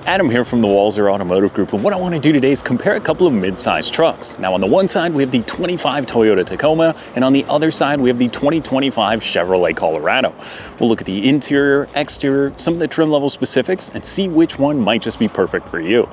Adam here from the Walzer Automotive Group, and what I want to do today is compare a couple of mid-sized trucks. Now on the one side we have the 25 Toyota Tacoma, and on the other side we have the 2025 Chevrolet Colorado. We'll look at the interior, exterior, some of the trim level specifics, and see which one might just be perfect for you.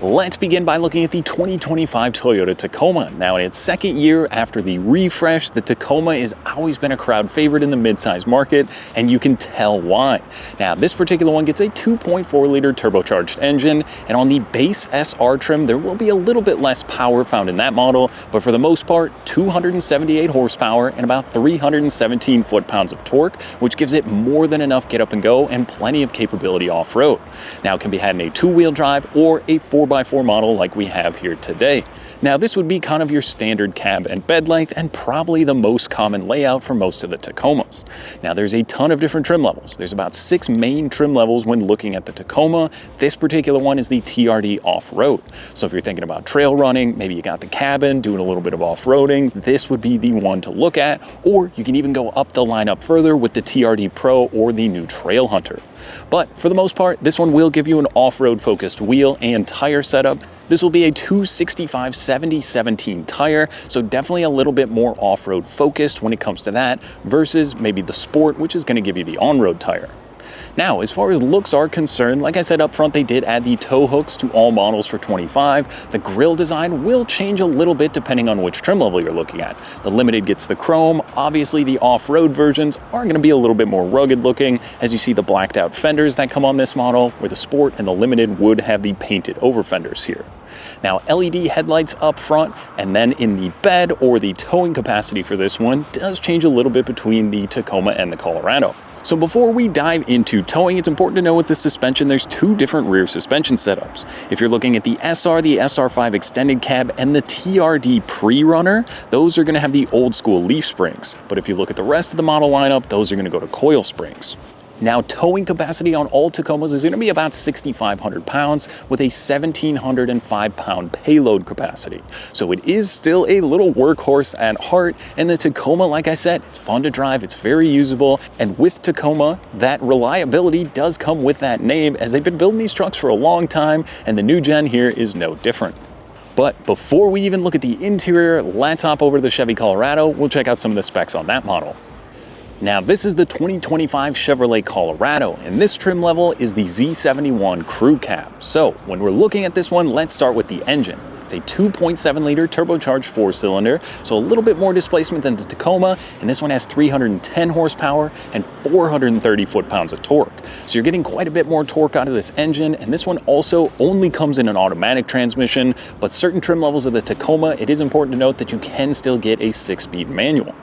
Let's begin by looking at the 2025 Toyota Tacoma. Now in its second year after the refresh, the Tacoma has always been a crowd favorite in the midsize market, and you can tell why. Now this particular one gets a 2.4-liter turbocharged engine, and on the base SR trim there will be a little bit less power found in that model, but for the most part 278 horsepower and about 317 foot-pounds of torque, which gives it more than enough get up and go and plenty of capability off-road. Now it can be had in a two-wheel drive or a 4x4 model like we have here today. Now this would be kind of your standard cab and bed length and probably the most common layout for most of the Tacomas. Now there's a ton of different trim levels. There's about 6 main trim levels when looking at the Tacoma. This particular one is the TRD off-road. So if you're thinking about trail running, maybe you got the cabin, doing a little bit of off-roading, this would be the one to look at, or you can even go up the lineup further with the TRD Pro or the new Trail Hunter. But for the most part, this one will give you an off-road focused wheel and tire setup. This will be a 265/70/17 tire, so definitely a little bit more off-road focused when it comes to that versus maybe the Sport, which is going to give you the on-road tire. Now, as far as looks are concerned, like I said up front, they did add the tow hooks to all models for 25. The grille design will change a little bit depending on which trim level you're looking at. The Limited gets the chrome. Obviously, the off-road versions are going to be a little bit more rugged looking, as you see the blacked out fenders that come on this model, where the Sport and the Limited would have the painted over fenders here. Now, LED headlights up front, and then in the bed or the towing capacity for this one does change a little bit between the Tacoma and the Colorado. So before we dive into towing, it's important to know with the suspension, there's 2 different rear suspension setups. If you're looking at the SR5 extended cab and the TRD pre-runner, those are going to have the old school leaf springs. But if you look at the rest of the model lineup, those are going to go to coil springs. Now, towing capacity on all Tacomas is going to be about 6,500 pounds with a 1,705 pound payload capacity. So it is still a little workhorse at heart, and the Tacoma, like I said, it's fun to drive, it's very usable, and with Tacoma, that reliability does come with that name, as they've been building these trucks for a long time, and the new gen here is no different. But before we even look at the interior, let's hop over to the Chevy Colorado. We'll check out some of the specs on that model. Now this is the 2025 Chevrolet Colorado, and this trim level is the Z71 Crew Cab. So when we're looking at this one, let's start with the engine. It's a 2.7-liter turbocharged 4-cylinder, so a little bit more displacement than the Tacoma, and this one has 310 horsepower and 430 foot-pounds of torque. So you're getting quite a bit more torque out of this engine, and this one also only comes in an automatic transmission, but certain trim levels of the Tacoma, it is important to note that you can still get a 6-speed manual.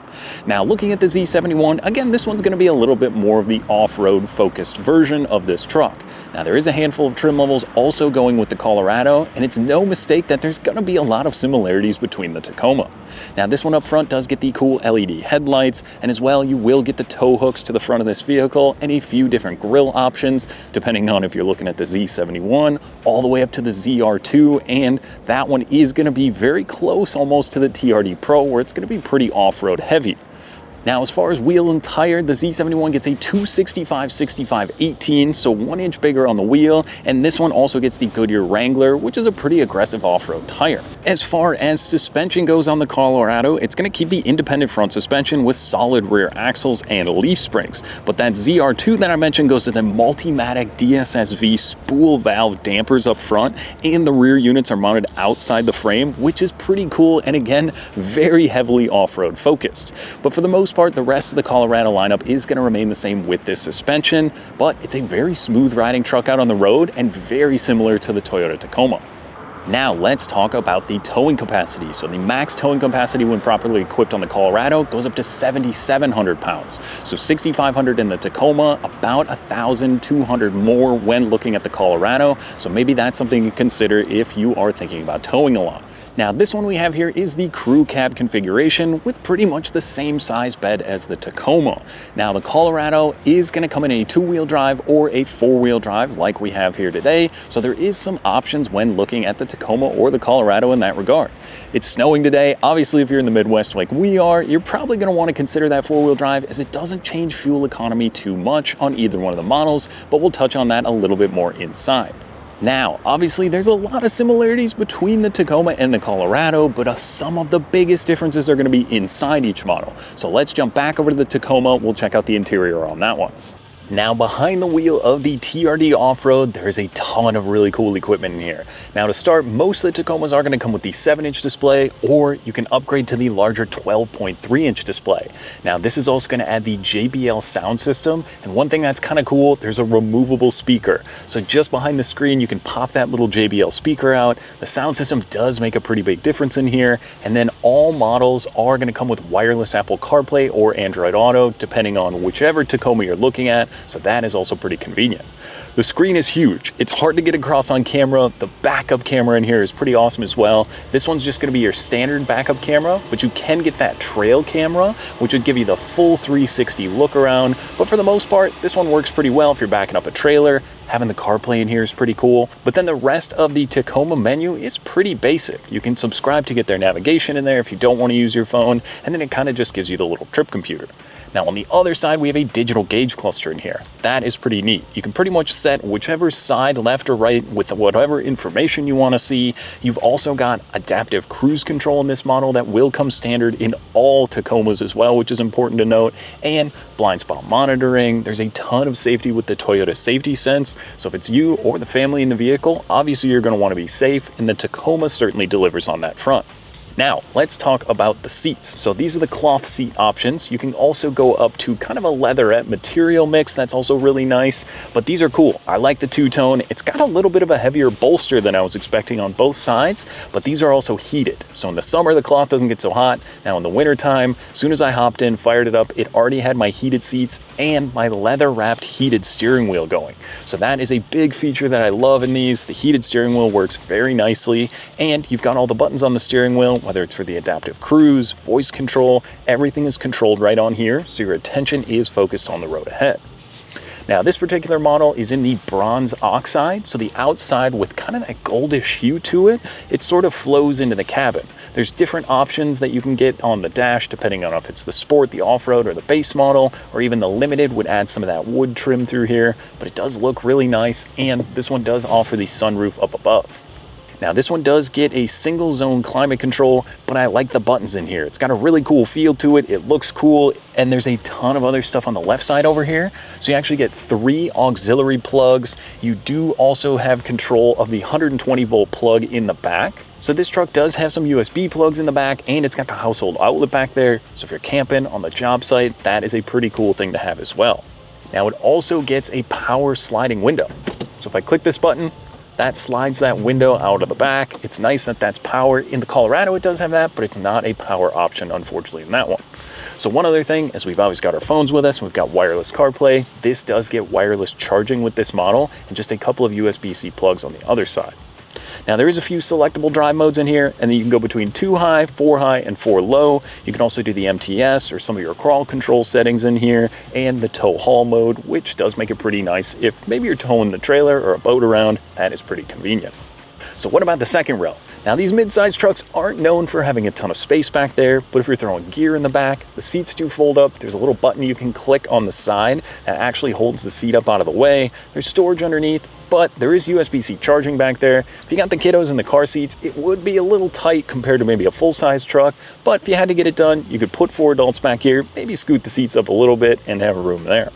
Now looking at the Z71, again, this one's going to be a little bit more of the off-road focused version of this truck. Now there is a handful of trim levels also going with the Colorado, and it's no mistake that there's going to be a lot of similarities between the Tacoma. Now this one up front does get the cool LED headlights, and as well you will get the tow hooks to the front of this vehicle and a few different grille options depending on if you're looking at the Z71 all the way up to the ZR2, and that one is going to be very close almost to the TRD Pro, where it's going to be pretty off-road heavy. Now, as far as wheel and tire, the Z71 gets a 265/65/18, so 1 inch bigger on the wheel, and this one also gets the Goodyear Wrangler, which is a pretty aggressive off-road tire. As far as suspension goes on the Colorado, it's going to keep the independent front suspension with solid rear axles and leaf springs, but that ZR2 that I mentioned goes to the Multimatic DSSV spool valve dampers up front, and the rear units are mounted outside the frame, which is pretty cool, and again, very heavily off-road focused. But for the most part, the rest of the Colorado lineup is going to remain the same with this suspension, but it's a very smooth riding truck out on the road and very similar to the Toyota Tacoma. Now let's talk about the towing capacity. So the max towing capacity when properly equipped on the Colorado goes up to 7,700 pounds. So 6,500 in the Tacoma, about 1,200 more when looking at the Colorado. So maybe that's something to consider if you are thinking about towing a lot. Now this one we have here is the crew cab configuration with pretty much the same size bed as the Tacoma. Now the Colorado is going to come in a 2-wheel drive or a 4-wheel drive like we have here today, so there is some options when looking at the Tacoma or the Colorado in that regard. It's snowing today. Obviously if you're in the Midwest like we are, you're probably going to want to consider that 4-wheel drive, as it doesn't change fuel economy too much on either one of the models, but we'll touch on that a little bit more inside. Now, obviously, there's a lot of similarities between the Tacoma and the Colorado, but some of the biggest differences are going to be inside each model. So let's jump back over to the Tacoma. We'll check out the interior on that one. Now, behind the wheel of the TRD Off-Road, there's a ton of really cool equipment in here. Now, to start, most of the Tacomas are going to come with the 7-inch display, or you can upgrade to the larger 12.3-inch display. Now, this is also going to add the JBL sound system, and one thing that's kind of cool, there's a removable speaker. So just behind the screen, you can pop that little JBL speaker out. The sound system does make a pretty big difference in here, and then all models are going to come with wireless Apple CarPlay or Android Auto, depending on whichever Tacoma you're looking at. So that is also pretty convenient. The screen is huge. It's hard to get across on camera. The backup camera in here is pretty awesome as well. This one's just going to be your standard backup camera, but you can get that trail camera, which would give you the full 360 look around. But for the most part, this one works pretty well if you're backing up a trailer. Having the CarPlay in here is pretty cool. But then the rest of the Tacoma menu is pretty basic. You can subscribe to get their navigation in there if you don't want to use your phone, and then it kind of just gives you the little trip computer. Now on the other side, we have a digital gauge cluster in here. That is pretty neat. You can pretty much set whichever side, left or right, with whatever information you want to see. You've also got adaptive cruise control in this model that will come standard in all Tacomas as well, which is important to note, and blind spot monitoring. There's a ton of safety with the Toyota Safety Sense, so if it's you or the family in the vehicle, obviously you're going to want to be safe, and the Tacoma certainly delivers on that front. Now, let's talk about the seats. So these are the cloth seat options. You can also go up to kind of a leatherette material mix. That's also really nice, but these are cool. I like the two-tone. It's got a little bit of a heavier bolster than I was expecting on both sides, but these are also heated. So in the summer, the cloth doesn't get so hot. Now in the wintertime, as soon as I hopped in, fired it up, it already had my heated seats and my leather-wrapped heated steering wheel going. So that is a big feature that I love in these. The heated steering wheel works very nicely, and you've got all the buttons on the steering wheel, whether it's for the adaptive cruise, voice control, everything is controlled right on here, so your attention is focused on the road ahead. Now, this particular model is in the bronze oxide, so the outside with kind of that goldish hue to it, it sort of flows into the cabin. There's different options that you can get on the dash, depending on if it's the Sport, the Off-Road, or the base model, or even the Limited would add some of that wood trim through here, but it does look really nice, and this one does offer the sunroof up above. Now this one does get a single zone climate control, but I like the buttons in here. It's got a really cool feel to it. It looks cool, and there's a ton of other stuff on the left side over here. So you actually get 3 auxiliary plugs. You do also have control of the 120 volt plug in the back. So this truck does have some USB plugs in the back, and it's got the household outlet back there. So if you're camping on the job site, that is a pretty cool thing to have as well. Now it also gets a power sliding window. So if I click this button, that slides that window out of the back. It's nice that that's power. In the Colorado, it does have that, but it's not a power option, unfortunately, in that one. So one other thing is we've always got our phones with us, and we've got wireless CarPlay. This does get wireless charging with this model, and just a couple of USB-C plugs on the other side. Now there is a few selectable drive modes in here, and then you can go between 2 high, 4 high, and 4 low. You can also do the MTS or some of your crawl control settings in here, and the tow haul mode, which does make it pretty nice. If maybe you're towing the trailer or a boat around, that is pretty convenient. So what about the second row? Now these mid-size trucks aren't known for having a ton of space back there, but if you're throwing gear in the back, the seats do fold up. There's a little button you can click on the side that actually holds the seat up out of the way. There's storage underneath, but there is USB-C charging back there. If you got the kiddos in the car seats, it would be a little tight compared to maybe a full-size truck, but if you had to get it done, you could put 4 adults back here, maybe scoot the seats up a little bit and have a room there.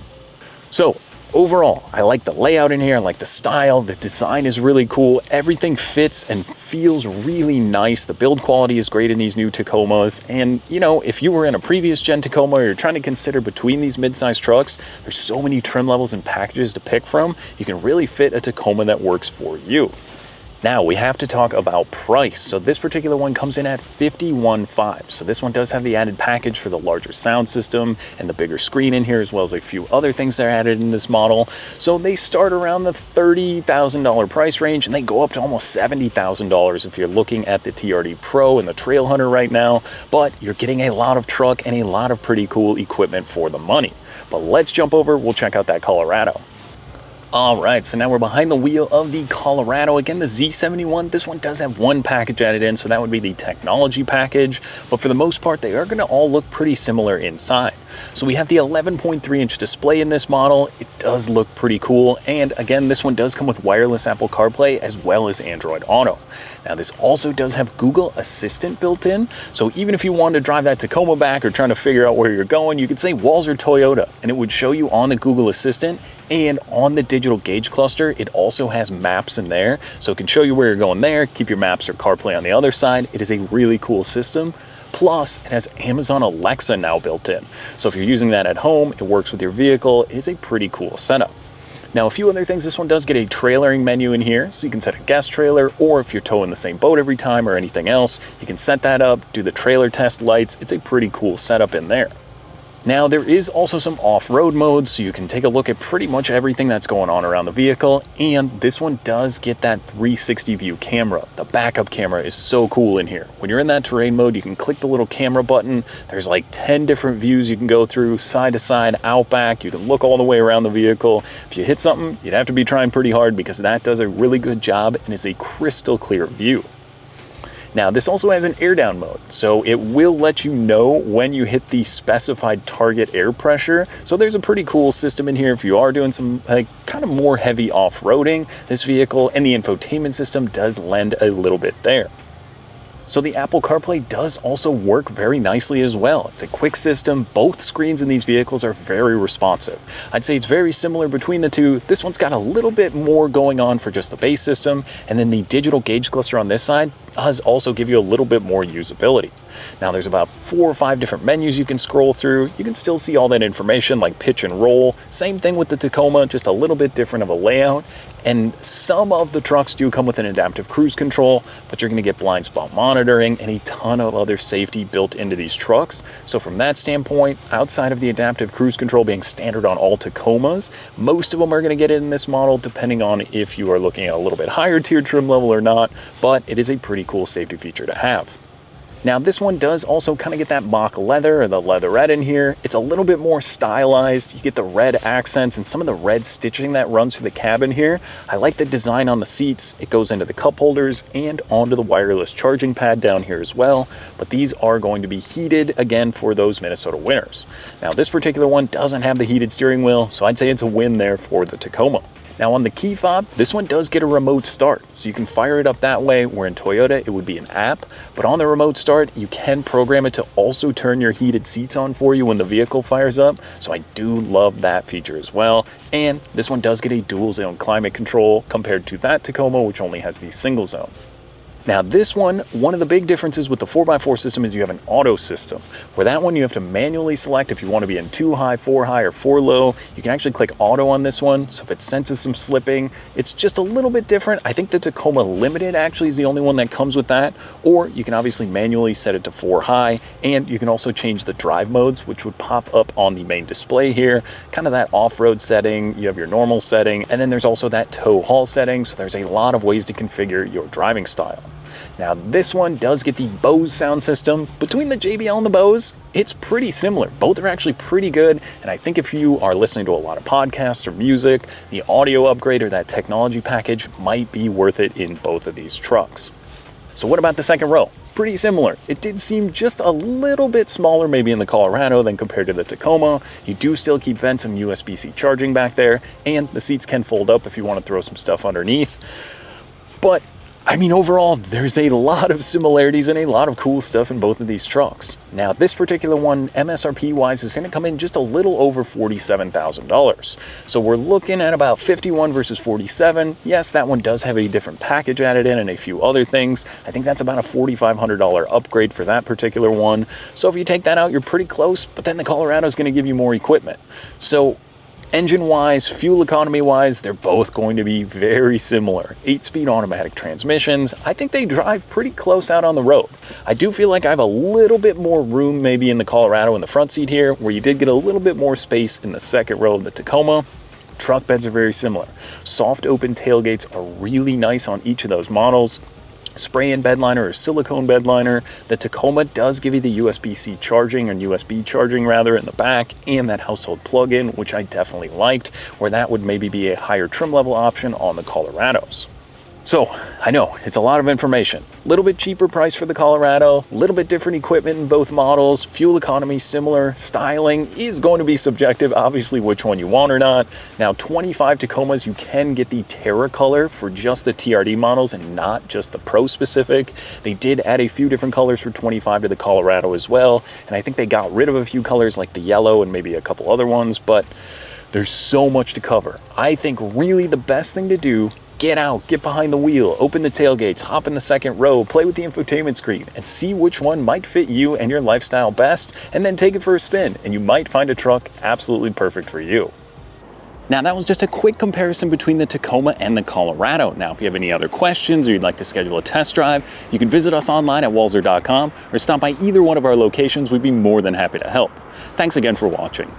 So overall, I like the layout in here, I like the style, the design is really cool, everything fits and feels really nice. The build quality is great in these new Tacomas, and you know, if you were in a previous gen Tacoma or you're trying to consider between these mid-size trucks, there's so many trim levels and packages to pick from, you can really fit a Tacoma that works for you. Now we have to talk about price. So this particular one comes in at $51,500. So this one does have the added package for the larger sound system and the bigger screen in here, as well as a few other things that are added in this model. So they start around the $30,000 price range, and they go up to almost $70,000 if you're looking at the TRD Pro and the Trail Hunter right now. But you're getting a lot of truck and a lot of pretty cool equipment for the money. But let's jump over, we'll check out that Colorado. All right, so now we're behind the wheel of the Colorado. Again, the Z71, this one does have one package added in, so that would be the technology package. But for the most part, they are going to all look pretty similar inside. So we have the 11.3-inch display in this model. It does look pretty cool. And again, this one does come with wireless Apple CarPlay as well as Android Auto. Now, this also does have Google Assistant built in. So even if you wanted to drive that Tacoma back or trying to figure out where you're going, you could say Walser Toyota, and it would show you on the Google Assistant. And on the digital gauge cluster, it also has maps in there. So it can show you where you're going there, keep your maps or CarPlay on the other side. It is a really cool system. Plus, it has Amazon Alexa now built in. So if you're using that at home, it works with your vehicle. It is a pretty cool setup. Now, a few other things, this one does get a trailering menu in here, so you can set a guest trailer, or if you're towing the same boat every time or anything else, you can set that up, do the trailer test lights. It's a pretty cool setup in there. Now, there is also some off-road modes, so you can take a look at pretty much everything that's going on around the vehicle, and this one does get that 360 view camera. The backup camera is so cool in here. When you're in that terrain mode, you can click the little camera button. There's like 10 different views you can go through, side to side, out back. You can look all the way around the vehicle. If you hit something, you'd have to be trying pretty hard because that does a really good job and is a crystal clear view. Now, this also has an air down mode, so it will let you know when you hit the specified target air pressure. So there's a pretty cool system in here if you are doing some kind of more heavy off-roading. This vehicle and the infotainment system does lend a little bit there. So the Apple CarPlay does also work very nicely as well. It's a quick system. Both screens in these vehicles are very responsive. I'd say it's very similar between the two. This one's got a little bit more going on for just the base system, and then the digital gauge cluster on this side does also give you a little bit more usability. Now, there's about 4 or 5 different menus you can scroll through. You can still see all that information like pitch and roll. Same thing with the Tacoma, just a little bit different of a layout. And some of the trucks do come with an adaptive cruise control, but you're going to get blind spot monitoring and a ton of other safety built into these trucks. So from that standpoint, outside of the adaptive cruise control being standard on all Tacomas, most of them are going to get it in this model, depending on if you are looking at a little bit higher tier trim level or not, but it is a pretty cool safety feature to have. Now, this one does also kind of get that mock leather or the leatherette in here. It's a little bit more stylized. You get the red accents and some of the red stitching that runs through the cabin here. I like the design on the seats. It goes into the cup holders and onto the wireless charging pad down here as well. But these are going to be heated again for those Minnesota winters. Now, this particular one doesn't have the heated steering wheel, so I'd say it's a win there for the Tacoma. Now, on the key fob, this one does get a remote start, so you can fire it up that way, where in Toyota, it would be an app. But on the remote start, you can program it to also turn your heated seats on for you when the vehicle fires up, so I do love that feature as well. And this one does get a dual zone climate control compared to that Tacoma, which only has the single zone. Now, this one of the big differences with the 4x4 system is you have an auto system, where that one you have to manually select if you want to be in 2 high, 4 high, or 4 low. You can actually click auto on this one, so if it senses some slipping, it's just a little bit different. I think the Tacoma Limited actually is the only one that comes with that, or you can obviously manually set it to 4 high, and you can also change the drive modes, which would pop up on the main display here, kind of that off-road setting. You have your normal setting, and then there's also that tow haul setting, so there's a lot of ways to configure your driving style. Now, this one does get the Bose sound system. Between the JBL and the Bose, it's pretty similar. Both are actually pretty good, and I think if you are listening to a lot of podcasts or music, the audio upgrade or that technology package might be worth it in both of these trucks. So what about the second row? Pretty similar. It did seem just a little bit smaller maybe in the Colorado than compared to the Tacoma. You do still keep vents and USB-C charging back there, and the seats can fold up if you want to throw some stuff underneath. But I mean, overall, there's a lot of similarities and a lot of cool stuff in both of these trucks. Now, this particular one, MSRP-wise, is going to come in just a little over $47,000. So we're looking at about 51 versus 47. Yes, that one does have a different package added in and a few other things. I think that's about a $4,500 upgrade for that particular one. So if you take that out, you're pretty close, but then the Colorado is going to give you more equipment. So engine-wise, fuel economy-wise, they're both going to be very similar. 8-speed automatic transmissions. I think they drive pretty close out on the road. I do feel like I have a little bit more room maybe in the Colorado in the front seat here, where you did get a little bit more space in the second row of the Tacoma. Truck beds are very similar. Soft open tailgates are really nice on each of those models. spray-in bedliner or silicone bedliner. The Tacoma does give you the USB-C charging, or USB charging rather, in the back, and that household plug-in, which I definitely liked, where that would maybe be a higher trim level option on the Colorados. So, I know, it's a lot of information. A little bit cheaper price for the Colorado, a little bit different equipment in both models, fuel economy similar, styling is going to be subjective, obviously, which one you want or not. Now, 25 Tacomas, you can get the Terra color for just the TRD models and not just the Pro specific. They did add a few different colors for 25 to the Colorado as well, and I think they got rid of a few colors like the yellow and maybe a couple other ones, but there's so much to cover. I think really the best thing to do, get out, get behind the wheel, open the tailgates, hop in the second row, play with the infotainment screen, and see which one might fit you and your lifestyle best, and then take it for a spin, and you might find a truck absolutely perfect for you. Now, that was just a quick comparison between the Tacoma and the Colorado. Now, if you have any other questions or you'd like to schedule a test drive, you can visit us online at walser.com or stop by either one of our locations. We'd be more than happy to help. Thanks again for watching.